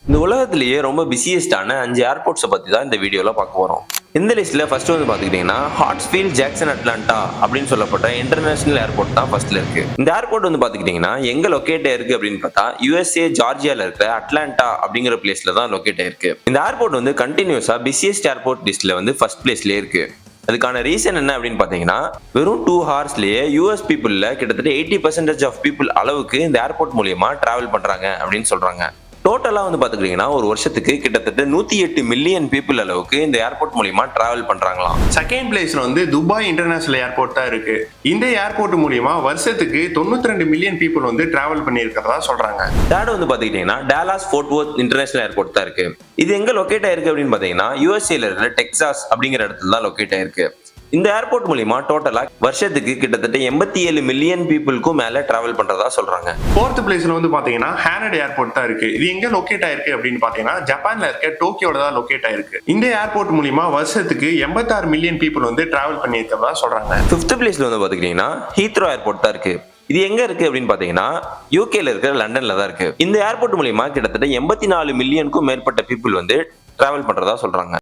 இந்த உலகத்திலேயே ரொம்ப பிஸியஸ்டான 5 ஏர்போர்ட்ஸை பத்தி தான் இந்த வீடியோல பார்க்க போறோம். இந்த லிஸ்ட்ல ஃபர்ஸ்ட் வந்து பாத்துக்கிட்டீங்கன்னா ஹார்ட்ஸ்ஃபீல்ட் ஜாக்சன் அட்லாண்டா அப்படின்னு சொல்லப்பட்ட இன்டர்நேஷனல் ஏர்போர்ட் தான் ஃபர்ஸ்ட்ல இருக்கு. இந்த ஏர்போர்ட் வந்து பாத்துக்கிட்டீங்கன்னா எங்க லொகேட் ஆயிருக்கு அப்படின்னு பார்த்தா USA ஜார்ஜியால இருக்கிற அட்லாண்டா அப்படிங்கிற பிளேஸ்ல தான் லொகேட் ஆயிருக்கு. இந்த ஏர்போர்ட் வந்து கண்டினியூஸா பிஸியஸ்ட் ஏர்போர்ட் லிஸ்ட்ல வந்து ஃபர்ஸ்ட் பிளேஸ்லயே இருக்கு. அதுக்கான ரீசன் என்ன அப்படின்னு பாத்தீங்கன்னா வெறும் 2 ஹவர்ஸ்லயே US பீப்புள்ல கிட்டத்தட்ட 80% ஆஃப் பீப்புள் அளவுக்கு இந்த ஏர்போர்ட் மூலியமா டிராவல் பண்றாங்க அப்படின்னு சொல்றாங்க. டோட்டலா வந்து பாத்துக்கிட்டீங்கன்னா ஒரு வருஷத்துக்கு கிட்டத்தட்ட 108 மில்லியன் பீப்புள் அளவுக்கு இந்த ஏர்போர்ட் மூலியமா டிராவல் பண்றாங்களாம். செகண்ட் பிளேஸ்ல வந்து துபாய் இன்டர்நேஷனல் ஏர்போர்ட் தான் இருக்கு. இந்த ஏர்போர்ட் மூலியமா வருஷத்துக்கு 92 மில்லியன் பீப்புள் வந்து டிராவல் பண்ணி இருக்கிறதா சொல்றாங்க. தேர்ட் வந்து பாத்துக்கிட்டீங்கன்னா டாலாஸ் ஃபோர்ட் வொர்த் இன்டர்நேஷனல் ஏர்போர்ட் தான் இருக்கு. இது எங்க லொகேட் ஆயிருக்கு அப்படின்னு பாத்தீங்கன்னா USA ல இருக்கிற டெக்சாஸ் அப்படிங்கிற இடத்துல தான் லொகேட் ஆயிருக்கு. இந்த ஏர்போர்ட் மூலியமா டோட்டலா வருஷத்துக்கு கிட்டத்தட்ட 87 மில்லியன் பீப்புளுக்கும் மேல டிராவல் பண்றதா சொல்றாங்க. ஃபோர்த் பிளேஸ்ல வந்து பாத்தீங்கன்னா ஹானட் ஏர்போர்ட் தான் இருக்கு. இது எங்க லொகேட் ஆயிருக்கு அப்படின்னு பாத்தீங்கன்னா ஜப்பான்ல இருக்க டோக்கியோட தான் லொகேட் ஆயிருக்கு. இந்த ஏர்போர்ட் மூலியமா வருஷத்துக்கு 86 மில்லியன் பீப்புள் வந்து டிராவல் பண்ணி இருக்கிறதா சொல்றாங்க. ஃபிஃப்த் பிளேஸ்ல வந்து பாத்துக்கிட்டீங்கன்னா ஹீத்ரோ ஏர்போர்ட் தான் இருக்கு. இது எங்க இருக்கு அப்படின்னு பாத்தீங்கன்னா யூகேல இருக்கிற லண்டன்ல தான் இருக்கு. இந்த ஏர்போர்ட் மூலியமா கிட்டத்தட்ட 84 மில்லியனுக்கும் மேற்பட்ட பீப்புள் வந்து டிராவல் பண்றதா சொல்றாங்க.